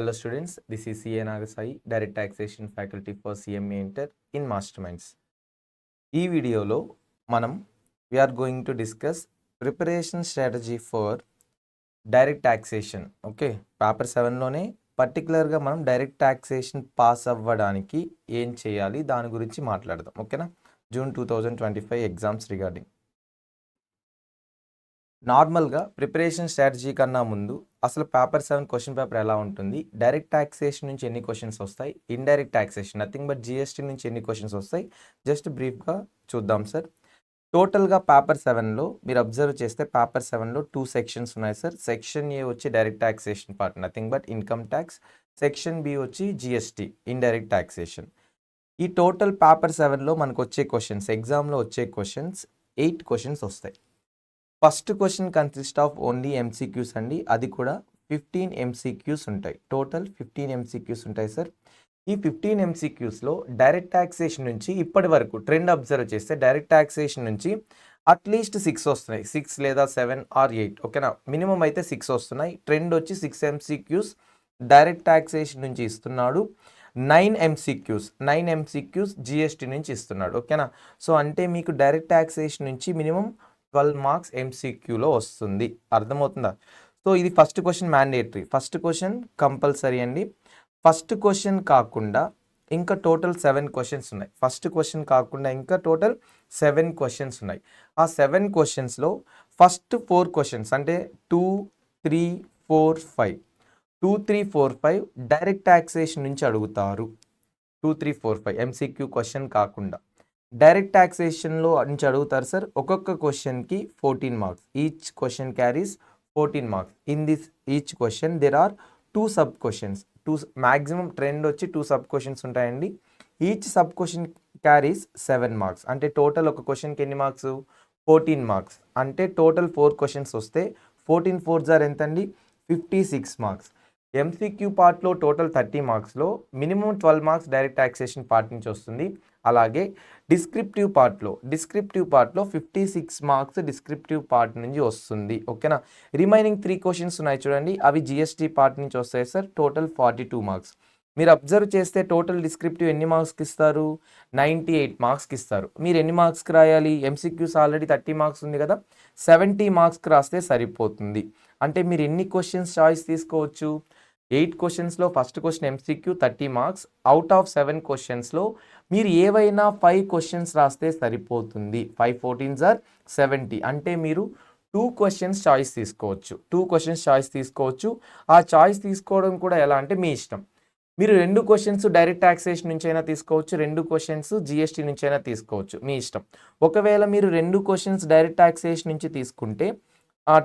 Hello students, this is CA Nagasai, Direct Taxation Faculty for CMA Inter in Masterminds. ఈ వీడియోలో మనం we are going to discuss preparation strategy for direct taxation. Okay, paper 7లోనే పర్టికులర్గా మనం direct taxation pass అవ్వడానికి ఏం చేయాలి దాని గురించి మాట్లాడదాం. ఓకేనా, జూన్ 2025 ఎగ్జామ్స్ రిగార్డింగ్. నార్మల్గా ప్రిపరేషన్ స్ట్రాటజీ కన్నా ముందు అసలు పేపర్ 7 క్వశ్చన్ పేపర్ ఎలా ఉంటుంది, డైరెక్ట్ ట్యాక్సేషన్ నుంచి ఎన్ని క్వశ్చన్స్ వస్తాయి, indirect taxation nothing but GST నుంచి ఎన్ని క్వశ్చన్స్ వస్తాయి, జస్ట్ బ్రీఫ్గా చూద్దాం సార్. టోటల్గా పేపర్ 7లో మీరు అబ్జర్వ్ చేస్తే పేపర్ 7లో 2 సెక్షన్స్ ఉన్నాయి సార్. సెక్షన్ ఏ వచ్చి direct taxation part nothing but income tax, section B వచ్చి జిఎస్టీ ఇండైరెక్ట్ ట్యాక్సేషన్. ఈ టోటల్ పేపర్ 7లో మనకు వచ్చే క్వశ్చన్స్, ఎగ్జామ్లో వచ్చే క్వశ్చన్స్ 8 క్వశ్చన్స్ వస్తాయి. First question consist of only MCQs అండి, అది కూడా 15 ఎంసీక్యూస్ ఉంటాయి. టోటల్ 15 ఎంసీక్యూస్ ఉంటాయి సార్. ఈ 15 ఎంసీక్యూస్లో డైరెక్ట్ ట్యాక్సేషన్ నుంచి ఇప్పటి వరకు ట్రెండ్ అబ్జర్వ్ చేస్తే డైరెక్ట్ ట్యాక్సేషన్ నుంచి అట్లీస్ట్ 6 వస్తున్నాయి, 6 లేదా 7 ఆర్ 8. ఓకేనా, మినిమం అయితే 6 వస్తున్నాయి. ట్రెండ్ వచ్చి 6 ఎంసీక్యూస్ డైరెక్ట్ ట్యాక్సేషన్ నుంచి ఇస్తున్నాడు. 9 ఎంసీక్యూస్ జిఎస్టీ నుంచి ఇస్తున్నాడు. ఓకేనా, సో అంటే మీకు డైరెక్ట్ ట్యాక్సేషన్ నుంచి మినిమం 12 మార్క్స్ ఎంసీక్యూలో వస్తుంది. అర్థమవుతుందా? సో ఇది first question mandatory, first question compulsory అండి. ఫస్ట్ క్వశ్చన్ కాకుండా ఇంకా టోటల్ 7 క్వశ్చన్స్ ఉన్నాయి. ఫస్ట్ క్వశ్చన్ కాకుండా ఇంకా టోటల్ 7 క్వశ్చన్స్ ఉన్నాయి. ఆ 7 క్వశ్చన్స్లో ఫస్ట్ 4 క్వశ్చన్స్ అంటే 2, 3, 4, 5 2, 3, 4, 5 డైరెక్ట్ ట్యాక్సేషన్ నుంచి అడుగుతారు. 2, 3, 4, 5 ఎంసీక్యూ క్వశ్చన్ కాకుండా డైరెక్ట్ ట్యాక్సేషన్లో నుంచి అడుగుతారు సార్. ఒక్కొక్క క్వశ్చన్కి 14 marks, each question carries 14 marks. In this each question there are 2 sub questions. Maximum trend వచ్చి 2 సబ్ క్వశ్చన్స్ ఉంటాయండి. Each sub question carries 7 marks. అంటే టోటల్ ఒక క్వశ్చన్కి ఎన్ని మార్క్స్? 14 మార్క్స్. అంటే టోటల్ 4 క్వశ్చన్స్ వస్తే 14 4 జార్ ఎంతండి? 56 మార్క్స్. ఎంసీక్యూ పార్ట్లో టోటల్ 30 మార్క్స్లో minimum 12 marks direct taxation part నుంచి వస్తుంది. అలాగే డిస్క్రిప్టివ్ పార్ట్లో 56 మార్క్స్ డిస్క్రిప్టివ్ పార్ట్ నుంచి వస్తుంది. ఓకేనా, రిమైనింగ్ 3 క్వశ్చన్స్ ఉన్నాయి చూడండి, అవి జిఎస్టీ పార్ట్ నుంచి వస్తాయి సార్. Total 42 marks. మీరు అబ్జర్వ్ చేస్తే టోటల్ డిస్క్రిప్టివ్ ఎన్ని మార్క్స్కి ఇస్తారు? 98 మార్క్స్కి ఇస్తారు. మీరు ఎన్ని మార్క్స్కి రాయాలి? ఎంసీక్యూస్ ఆల్రెడీ 30 మార్క్స్ ఉంది కదా, 70 మార్క్స్కి రాస్తే సరిపోతుంది. అంటే మీరు ఎన్ని క్వశ్చన్స్ చాయిస్ తీసుకోవచ్చు? 8 క్వశ్చన్స్లో first question MCQ 30 marks. Out of 7 క్వశ్చన్స్లో మీరు ఏవైనా 5 క్వశ్చన్స్ రాస్తే సరిపోతుంది. 5 14 ఆర్ 70. అంటే మీరు 2 క్వశ్చన్స్ చాయిస్ తీసుకోవచ్చు. ఆ చాయిస్ తీసుకోవడం కూడా ఎలా అంటే మీ ఇష్టం. మీరు 2 క్వశ్చన్స్ డైరెక్ట్ ట్యాక్సేషన్ నుంచి అయినా తీసుకోవచ్చు, 2 క్వశ్చన్స్ జిఎస్టీ నుంచి అయినా తీసుకోవచ్చు, మీ ఇష్టం. ఒకవేళ మీరు 2 క్వశ్చన్స్ డైరెక్ట్ ట్యాక్సేషన్ నుంచి తీసుకుంటే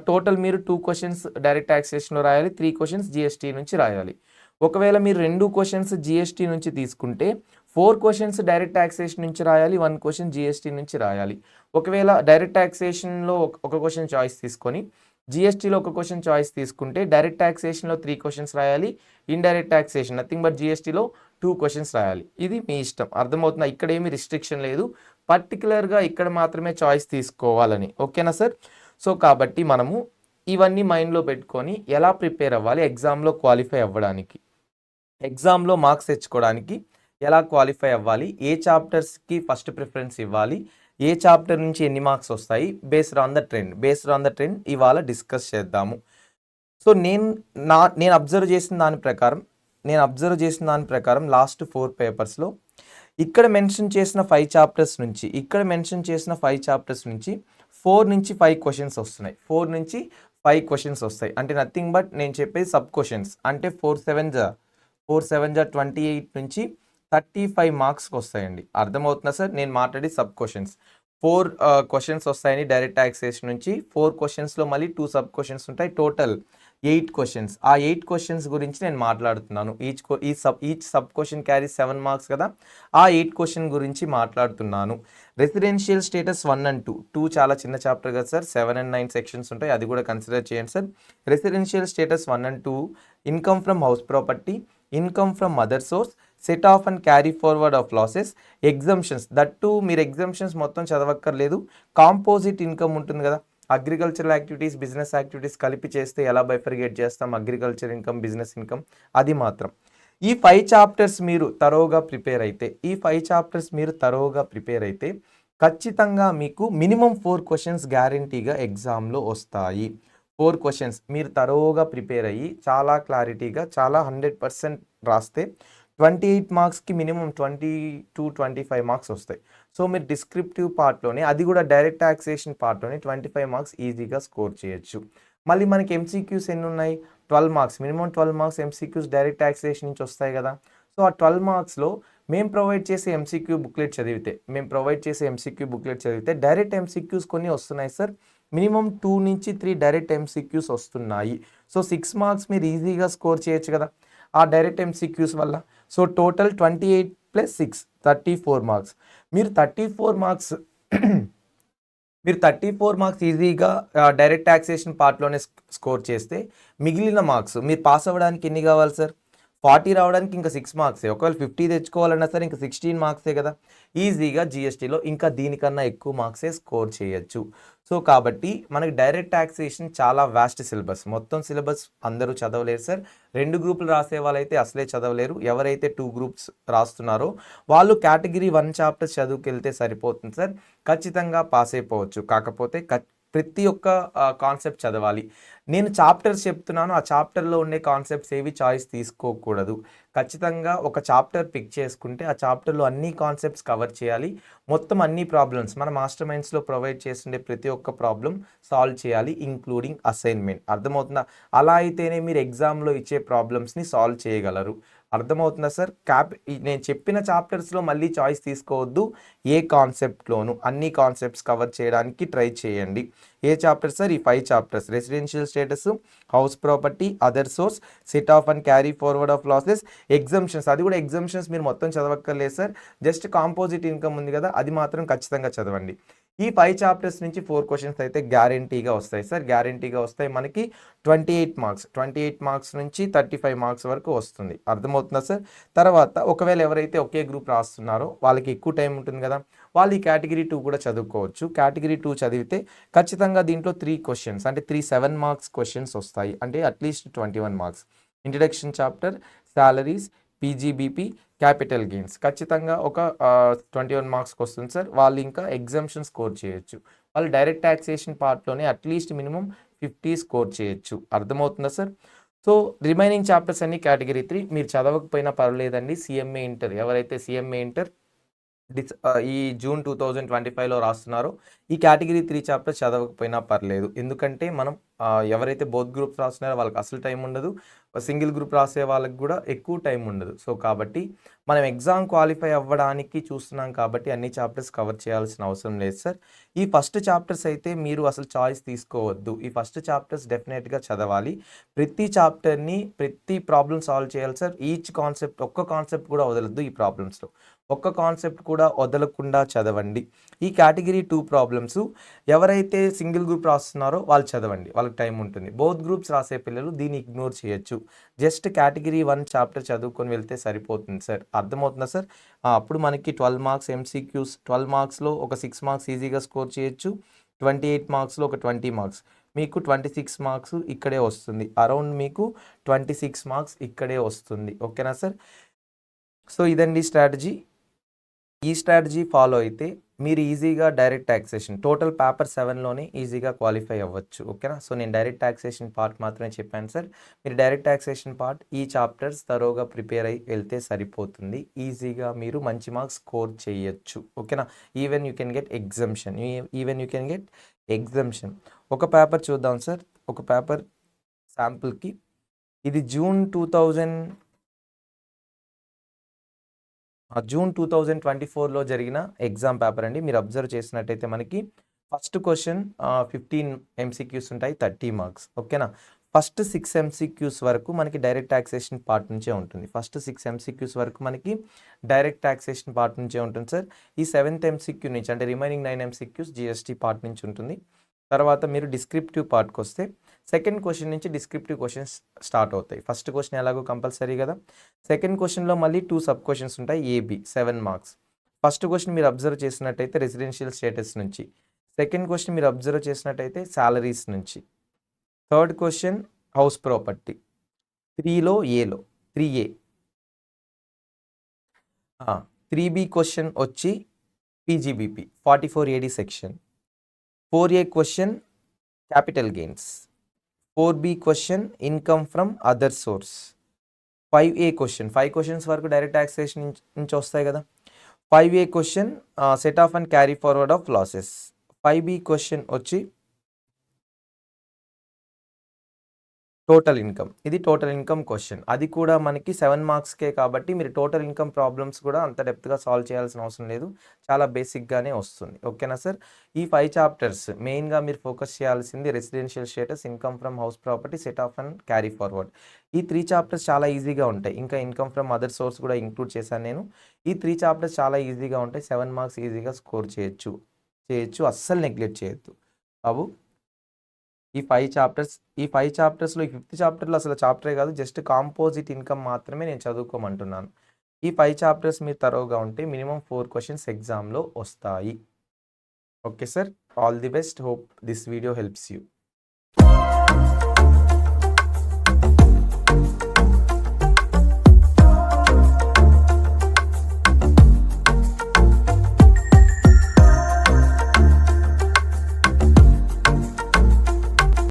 టోటల్ మీరు 2 క్వశ్చన్స్ డైరెక్ట్ ట్యాక్సేషన్లో రాయాలి, 3 క్వశ్చన్స్ జిఎస్టీ నుంచి రాయాలి. ఒకవేళ మీరు 2 క్వశ్చన్స్ జిఎస్టీ నుంచి తీసుకుంటే 4 క్వశ్చన్స్ డైరెక్ట్ ట్యాక్సేషన్ నుంచి రాయాలి, 1 క్వశ్చన్ జిఎస్టీ నుంచి రాయాలి. ఒకవేళ డైరెక్ట్ ట్యాక్సేషన్లో ఒక క్వశ్చన్ చాయిస్ తీసుకొని జిఎస్టీలో ఒక క్వశ్చన్ చాయిస్ తీసుకుంటే డైరెక్ట్ ట్యాక్సేషన్లో 3 క్వశ్చన్స్ రాయాలి, ఇండైరెక్ట్ ట్యాక్సేషన్ నథింగ్ బట్ జిఎస్టీలో 2 క్వశ్చన్స్ రాయాలి. ఇది మీ ఇష్టం. అర్థమవుతుందా? ఇక్కడ ఏమీ రిస్ట్రిక్షన్ లేదు, పర్టికులర్గా ఇక్కడ మాత్రమే చాయిస్ తీసుకోవాలని. ఓకేనా సార్? సో కాబట్టి మనము ఇవన్నీ మైండ్లో పెట్టుకొని ఎలా ప్రిపేర్ అవ్వాలి ఎగ్జామ్లో క్వాలిఫై అవ్వడానికి, ఎగ్జామ్లో మార్క్స్ తెచ్చుకోవడానికి ఎలా క్వాలిఫై అవ్వాలి, ఏ చాప్టర్స్కి ఫస్ట్ ప్రిఫరెన్స్ ఇవ్వాలి, ఏ చాప్టర్ నుంచి ఎన్ని మార్క్స్ వస్తాయి, బేస్డ్ ఆన్ ద ట్రెండ్ ఇవాళ డిస్కస్ చేద్దాము. సో నేను అబ్జర్వ్ చేసిన దాని ప్రకారం లాస్ట్ 4 పేపర్స్లో ఇక్కడ మెన్షన్ చేసిన 5 చాప్టర్స్ నుంచి 4 నుంచి 5 క్వశ్చన్స్ వస్తున్నాయి. 4 నుంచి 5 క్వశ్చన్స్ వస్తాయి. అంటే నథింగ్ బట్ నేను చెప్పేది సబ్ క్వశ్చన్స్. అంటే 4 7 జా 28 నుంచి 35 మార్క్స్కి వస్తాయండి. అర్థమవుతుందా సార్? నేను మాట్లాడి సబ్ క్వశ్చన్స్ 4 క్వశ్చన్స్ వస్తాయని డైరెక్ట్ ట్యాక్సేషన్ నుంచి. 4 క్వశ్చన్స్లో మళ్ళీ 2 సబ్ క్వశ్చన్స్ ఉంటాయి. Total 8 questions. ఆ 8 క్వశ్చన్స్ గురించి నేను మాట్లాడుతున్నాను. Each sub question carry 7 marks కదా, ఆ 8 క్వశ్చన్ గురించి మాట్లాడుతున్నాను. రెసిడెన్షియల్ స్టేటస్ 1 and 2 చాలా చిన్న చాప్టర్ కదా సార్, 7 and 9 సెక్షన్స్ ఉంటాయి, అది కూడా కన్సిడర్ చేయండి sir. Residential status 1 and 2, income from house property, income from mother source, set of and carry forward of losses, exemptions. That మీరు ఎగ్జంప్షన్స్ మొత్తం చదవక్కర్లేదు. కాంపోజిట్ ఇన్కమ్ ఉంటుంది కదా, అగ్రికల్చరల్ యాక్టివిటీస్, బిజినెస్ యాక్టివిటీస్ కలిపి చేస్తే ఎలా బైఫర్గేట్ చేస్తాం, అగ్రికల్చర్ ఇన్కమ్, బిజినెస్ ఇన్కమ్, అది మాత్రం. ఈ 5 చాప్టర్స్ మీరు తరోగా ప్రిపేర్ అయితే ఖచ్చితంగా మీకు మినిమం 4 క్వశ్చన్స్ గ్యారంటీగా ఎగ్జామ్లో వస్తాయి. 4 క్వశ్చన్స్ మీరు తరోగా ప్రిపేర్ అయ్యి చాలా క్లారిటీగా చాలా 100% రాస్తే 28 మార్క్స్కి మినిమం 20-25 మార్క్స్ వస్తాయి. సో మీరు డిస్క్రిప్టివ్ పార్ట్లోనే, అది కూడా డైరెక్ట్ టాక్సేషన్ పార్ట్లోనే 25 మార్క్స్ ఈజీగా స్కోర్ చేయొచ్చు. మళ్ళీ మనకి ఎంసీక్యూస్ ఎన్ని ఉన్నాయి, 12 marks, minimum 12 marks MCQs direct taxation నుంచి వస్తాయి కదా. సో ఆ 12 మార్క్స్లో మేము ప్రొవైడ్ చేసే ఎంసీక్యూ బుక్లెట్ చదివితే డైరెక్ట్ ఎంసీక్యూస్ కొన్ని వస్తున్నాయి సార్. మినిమం 2 నుంచి 3 డైరెక్ట్ ఎంసీక్యూస్ వస్తున్నాయి. సో 6 మార్క్స్ మీరు ఈజీగా స్కోర్ చేయొచ్చు కదా ఆ డైరెక్ట్ ఎంసీక్యూస్ వల్ల. So total 28 + 6 34 marks. మీరు 34 మార్క్స్ ఈజీగా డైరెక్ట్ టాక్సేషన్ పార్ట్లోనే స్కోర్ చేస్తే మిగిలిన మార్క్స్ మీరు పాస్ అవ్వడానికి ఎన్ని కావాలి సార్, 40 రావడానికి ఇంకా 6 మార్క్సే. ఒకవేళ 50 తెచ్చుకోవాలన్నా సరే ఇంకా 16 మార్క్సే కదా. ఈజీగా జీఎస్టీలో ఇంకా దీనికన్నా ఎక్కువ మార్క్సే స్కోర్ చేయొచ్చు. సో కాబట్టి మనకి డైరెక్ట్ టాక్సేషన్ చాలా వాస్ట్ సిలబస్. మొత్తం సిలబస్ అందరూ చదవలేరు సార్. 2 గ్రూపులు రాసే వాళ్ళైతే అసలే చదవలేరు. ఎవరైతే 2 గ్రూప్స్ రాస్తున్నారో వాళ్ళు కేటగిరీ 1 చాప్టర్స్ చదువుకెళ్తే సరిపోతుంది సార్. ఖచ్చితంగా పాస్ అయిపోవచ్చు. కాకపోతే ప్రతి ఒక్క కాన్సెప్ట్ చదవాలి. నేను చాప్టర్స్ చెప్తున్నాను, ఆ చాప్టర్లో ఉండే కాన్సెప్ట్స్ ఏవి చాయిస్ తీసుకోకూడదు. ఖచ్చితంగా ఒక చాప్టర్ పిక్ చేసుకుంటే ఆ చాప్టర్లో అన్ని కాన్సెప్ట్స్ కవర్ చేయాలి. మొత్తం అన్ని ప్రాబ్లమ్స్ మన మాస్టర్ మైండ్స్లో ప్రొవైడ్ చేస్తుండే ప్రతి ఒక్క ప్రాబ్లం సాల్వ్ చేయాలి, ఇంక్లూడింగ్ అసైన్మెంట్. అర్థమవుతుందా? అలా అయితేనే మీరు ఎగ్జామ్లో ఇచ్చే ప్రాబ్లమ్స్ని సాల్వ్ చేయగలరు. అర్థమవుతుందా సార్? నేను చెప్పిన చాప్టర్స్లో మళ్ళీ చాయిస్ తీసుకోవద్దు. ఏ కాన్సెప్ట్లోనూ అన్ని కాన్సెప్ట్స్ కవర్ చేయడానికి ట్రై చేయండి. ఏ చాప్టర్ సార్? ఈ 5 chapters: residential status, house property, other source, set of and carry forward of losses, exemptions. అది కూడా ఎగ్జంప్షన్స్ మీరు మొత్తం చదవక్కర్లేదు సార్. జస్ట్ కాంపోజిట్ ఇన్కమ్ ఉంది కదా, అది మాత్రం ఖచ్చితంగా చదవండి. ఈ 5 చాప్టర్స్ నుంచి 4 క్వశ్చన్స్ అయితే గ్యారంటీగా వస్తాయి సార్. గ్యారంటీగా వస్తాయి. మనకి 28 మార్క్స్ నుంచి 35 మార్క్స్ వరకు వస్తుంది. అర్థమవుతుందా సార్? తర్వాత ఒకవేళ ఎవరైతే ఒకే గ్రూప్ రాస్తున్నారో వాళ్ళకి ఎక్కువ టైం ఉంటుంది కదా, వాళ్ళు ఈ కేటగిరీ 2 కూడా చదువుకోవచ్చు. కేటగిరీ 2 చదివితే ఖచ్చితంగా దీంట్లో 3 క్వశ్చన్స్ అంటే 7 మార్క్స్ క్వశ్చన్స్ వస్తాయి. అంటే at least 21 marks. Introduction chapter, salaries, PGBP, capital gains ఖచ్చితంగా ఒక 21 మార్క్స్కి వస్తుంది సార్. వాళ్ళు ఇంకా ఎగ్జామ్షన్ స్కోర్ చేయొచ్చు. వాళ్ళు డైరెక్ట్ టాక్సేషన్ పార్ట్లోనే అట్లీస్ట్ మినిమం 50 స్కోర్ చేయొచ్చు. అర్థమవుతుందా సార్? సో రిమైనింగ్ చాప్టర్స్ అన్ని కేటగిరీ 3 మీరు చదవకపోయినా పర్లేదండి. సిఎంఏ ఇంటర్, ఎవరైతే సిఎంఏ ఇంటర్ ఈ జూన్ 2025లో రాస్తున్నారో ఈ కేటగిరీ 3 చాప్టర్స్ చదవకపోయినా పర్లేదు. ఎందుకంటే మనం ఎవరైతే బోత్ గ్రూప్స్ రాస్తున్నారో వాళ్ళకి అసలు టైం ఉండదు. సింగిల్ గ్రూప్ రాసే వాళ్ళకి కూడా ఎక్కువ టైం ఉండదు. సో కాబట్టి మనం ఎగ్జామ్ క్వాలిఫై అవ్వడానికి చూస్తున్నాం కాబట్టి అన్ని చాప్టర్స్ కవర్ చేయాల్సిన అవసరం లేదు సార్. ఈ ఫస్ట్ చాప్టర్స్ అయితే మీరు అసలు చాయిస్ తీసుకోవద్దు. ఈ ఫస్ట్ చాప్టర్స్ డెఫినెట్గా చదవాలి. ప్రతి చాప్టర్ని ప్రతి ప్రాబ్లం సాల్వ్ చేయాలి సార్. ఈచ్ కాన్సెప్ట్, ఒక్క కాన్సెప్ట్ కూడా వదలద్దు. ఈ ప్రాబ్లమ్స్లో ఒక్క కాన్సెప్ట్ కూడా వదలకుండా చదవండి. ఈ కేటగిరీ 2 ప్రాబ్లమ్స్ ఎవరైతే సింగిల్ గ్రూప్ రాస్తున్నారో వాళ్ళు చదవండి, వాళ్ళకి టైం ఉంటుంది. బోత్ గ్రూప్స్ రాసే పిల్లలు దీన్ని ఇగ్నోర్ చేయొచ్చు. జస్ట్ కేటగిరీ 1 చాప్టర్ చదువుకొని వెళ్తే సరిపోతుంది సార్. అర్థమవుతుందా సార్? అప్పుడు మనకి 12 మార్క్స్ ఎంసీక్యూస్, 12 మార్క్స్లో ఒక 6 మార్క్స్ ఈజీగా స్కోర్ చేయొచ్చు. 28 మార్క్స్లో ఒక 20 మార్క్స్, మీకు 26 మార్క్స్ ఇక్కడే వస్తుంది. అరౌండ్ మీకు 26 మార్క్స్ ఇక్కడే వస్తుంది. ఓకేనా సార్? సో ఇదండి స్ట్రాటజీ. ఈ స్ట్రాటజీ ఫాలో అయితే మీరు ఈజీగా డైరెక్ట్ టాక్సేషన్ టోటల్ పేపర్ 7లోనే ఈజీగా క్వాలిఫై అవ్వచ్చు. ఓకేనా? సో నేను డైరెక్ట్ టాక్సేషన్ పార్ట్ మాత్రమే చెప్పాను సార్. మీరు డైరెక్ట్ టాక్సేషన్ పార్ట్ ఈ చాప్టర్స్ తరోగా ప్రిపేర్ అయ్యి వెళ్తే సరిపోతుంది. ఈజీగా మీరు మంచి మార్క్స్ స్కోర్ చేయొచ్చు. ఓకేనా? Even you can get exemption. ఒక పేపర్ చూద్దాం సార్. ఒక పేపర్ శాంపుల్కి, ఇది జూన్ 2024లో జరిగిన ఎగ్జామ్ పేపర్ అండి. మీరు అబ్జర్వ్ చేసినట్టయితే మనకి ఫస్ట్ క్వశ్చన్ 15 ఎంసీక్యూస్ ఉంటాయి, 30 మార్క్స్. ఓకేనా? ఫస్ట్ 6 ఎంసీక్యూస్ వరకు మనకి డైరెక్ట్ టాక్సేషన్ పార్ట్ నుంచే ఉంటుంది. ఫస్ట్ 6 ఎంసీక్యూస్ వరకు మనకి డైరెక్ట్ టాక్సేషన్ పార్ట్ నుంచే ఉంటుంది సార్. ఈ 7th ఎంసీక్యూ నుంచి అంటే రిమైనింగ్ 9 ఎంసీక్యూస్ జిఎస్టీ పార్ట్ నుంచి ఉంటుంది. తర్వాత మీరు డిస్క్రిప్టివ్ పార్ట్కి వస్తే సెకండ్ క్వశ్చన్ నుంచి డిస్క్రిప్టివ్ క్వశ్చన్స్ స్టార్ట్ అవుతాయి. ఫస్ట్ క్వశ్చన్ ఎలాగో కంపల్సరీ కదా. సెకండ్ క్వశ్చన్లో మళ్ళీ 2 సబ్ క్వశ్చన్స్ ఉంటాయి, ఏబి, 7 మార్క్స్. ఫస్ట్ క్వశ్చన్ మీరు అబ్జర్వ్ చేసినట్టయితే రెసిడెన్షియల్ స్టేటస్ నుంచి సెకండ్ క్వశ్చన్ మీరు అబ్జర్వ్ చేసినట్టయితే సాలరీస్ నుంచి. Third question house property. 3లో ఏలో 3A. 3B క్వశ్చన్ వచ్చి PGBP 44AD section. 4A question capital gains. 4B question income from other source. 5A question 5 questions వరకు డైరెక్ట్ టాక్సేషన్ నుంచి వస్తాయి కదా. 5A question set of and carry forward of losses. 5B question వచ్చి total income. ఇది total income question. అది కూడా మనకి 7 మార్క్స్కే కాబట్టి మీరు టోటల్ ఇన్కమ్ ప్రాబ్లమ్స్ కూడా అంత డెప్త్గా సాల్వ్ చేయాల్సిన అవసరం లేదు, చాలా బేసిక్గానే వస్తుంది. ఓకేనా సార్. ఈ 5 చాప్టర్స్ మెయిన్గా మీరు ఫోకస్ చేయాల్సింది residential status, income from house property, set of and carry forward. ఈ 3 చాప్టర్స్ చాలా ఈజీగా ఉంటాయి. ఇంకా ఇన్కమ్ ఫ్రమ్ అదర్ సోర్స్ కూడా ఇంక్లూడ్ చేశాను నేను. ఈ 3 చాప్టర్స్ చాలా ఈజీగా ఉంటాయి. 7 మార్క్స్ ఈజీగా స్కోర్ చేయొచ్చు. అస్సలు నెగ్లెక్ట్ చేయొద్దు బాబు. ఈ 5 చాప్టర్స్లో ఈ 5th చాప్టర్లో అసలు చాప్టరే కాదు, జస్ట్ కాంపోజిట్ ఇన్కమ్ మాత్రమే నేను చదువుకోమంటున్నాను. ఈ 5 చాప్టర్స్ మీరు తరోగా ఉంటే మినిమం 4 క్వశ్చన్స్ ఎగ్జామ్లో వస్తాయి. Okay sir, all the best. Hope this video helps you.